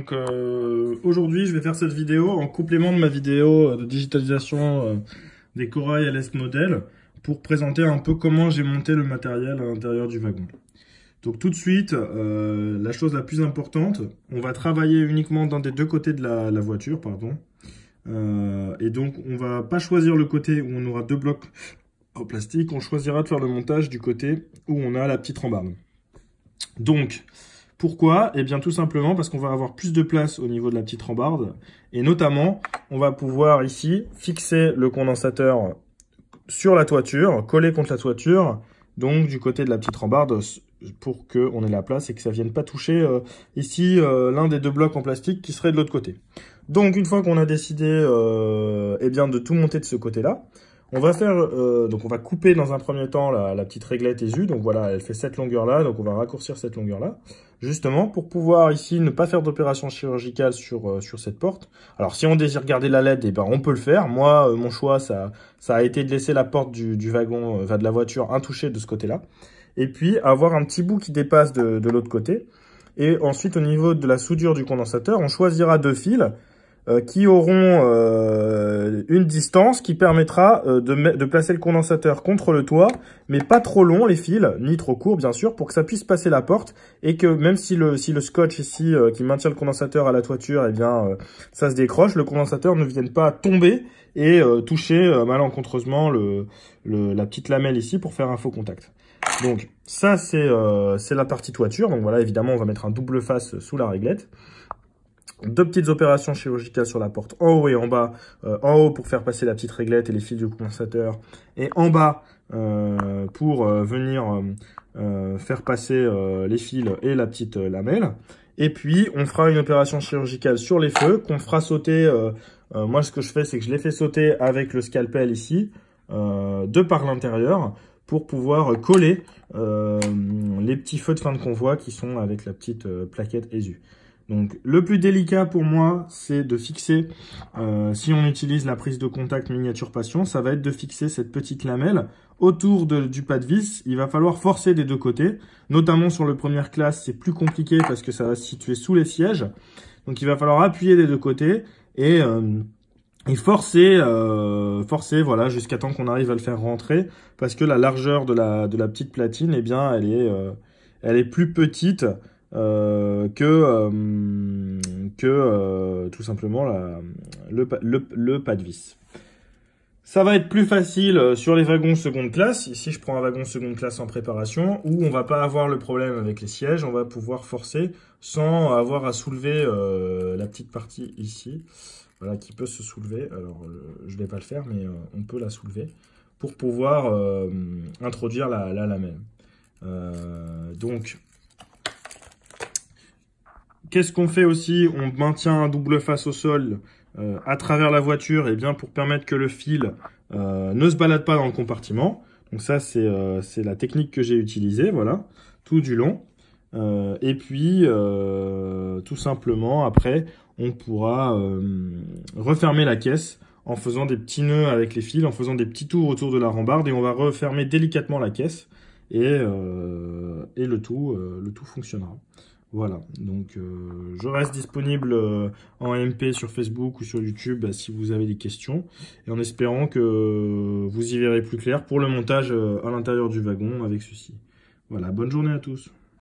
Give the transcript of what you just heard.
donc aujourd'hui je vais faire cette vidéo en complément de ma vidéo de digitalisation des corails LS modèle pour présenter un peu comment j'ai monté le matériel à l'intérieur du wagon. Donc tout de suite, la chose la plus importante, on va travailler uniquement dans des deux côtés de la voiture, pardon. Et donc on va pas choisir le côté où on aura deux blocs en plastique, on choisira de faire le montage du côté où on a la petite rambarde. Donc, pourquoi? Eh bien tout simplement parce qu'on va avoir plus de place au niveau de la petite rambarde et notamment on va pouvoir ici fixer le condensateur sur la toiture, collé contre la toiture, donc du côté de la petite rambarde pour qu'on ait la place et que ça vienne pas toucher ici l'un des deux blocs en plastique qui serait de l'autre côté. Donc une fois qu'on a décidé eh bien de tout monter de ce côté-là, on va faire, donc on va couper dans un premier temps la petite réglette ESU, donc voilà, elle fait cette longueur-là, donc on va raccourcir cette longueur-là, justement pour pouvoir ici ne pas faire d'opération chirurgicale sur cette porte. Alors si on désire garder la LED, eh ben on peut le faire. Moi, mon choix, ça a été de laisser la porte du wagon, de la voiture intouchée de ce côté-là, et puis avoir un petit bout qui dépasse de l'autre côté. Et ensuite, au niveau de la soudure du condensateur, on choisira deux fils qui auront une distance qui permettra de placer le condensateur contre le toit, mais pas trop long les fils, ni trop courts bien sûr, pour que ça puisse passer la porte et que même si le scotch ici qui maintient le condensateur à la toiture, eh bien ça se décroche, le condensateur ne vienne pas tomber et toucher malencontreusement la petite lamelle ici pour faire un faux contact. Donc ça c'est la partie toiture, donc voilà évidemment on va mettre un double face sous la réglette. Deux petites opérations chirurgicales sur la porte en haut et en bas. En haut pour faire passer la petite réglette et les fils du condensateur. Et en bas pour venir faire passer les fils et la petite lamelle. Et puis on fera une opération chirurgicale sur les feux qu'on fera sauter. Moi ce que je fais c'est que je les fais sauter avec le scalpel ici de par l'intérieur pour pouvoir coller les petits feux de fin de convoi qui sont avec la petite plaquette ESU. Donc le plus délicat pour moi, c'est de fixer, si on utilise la prise de contact miniature passion, ça va être de fixer cette petite lamelle autour du pas de vis. Il va falloir forcer des deux côtés, notamment sur le première classe, c'est plus compliqué parce que ça va se situer sous les sièges. Donc il va falloir appuyer des deux côtés et forcer, voilà, jusqu'à temps qu'on arrive à le faire rentrer, parce que la largeur de la petite platine, eh bien, elle est plus petite que tout simplement le pas de vis. Ça va être plus facile sur les wagons seconde classe. Ici, je prends un wagon seconde classe en préparation où on va pas avoir le problème avec les sièges. On va pouvoir forcer sans avoir à soulever la petite partie ici. Voilà, qui peut se soulever. Alors, je vais pas le faire, mais on peut la soulever pour pouvoir introduire la lamelle. Donc, qu'est-ce qu'on fait aussi? On maintient un double face au sol à travers la voiture, et bien pour permettre que le fil ne se balade pas dans le compartiment. Donc ça, c'est la technique que j'ai utilisée, voilà, tout du long. Et puis, tout simplement, après, on pourra refermer la caisse en faisant des petits nœuds avec les fils, en faisant des petits tours autour de la rambarde, et on va refermer délicatement la caisse, et le tout fonctionnera. Voilà, donc je reste disponible en MP sur Facebook ou sur YouTube si vous avez des questions, et en espérant que vous y verrez plus clair pour le montage à l'intérieur du wagon avec ceci. Voilà, bonne journée à tous.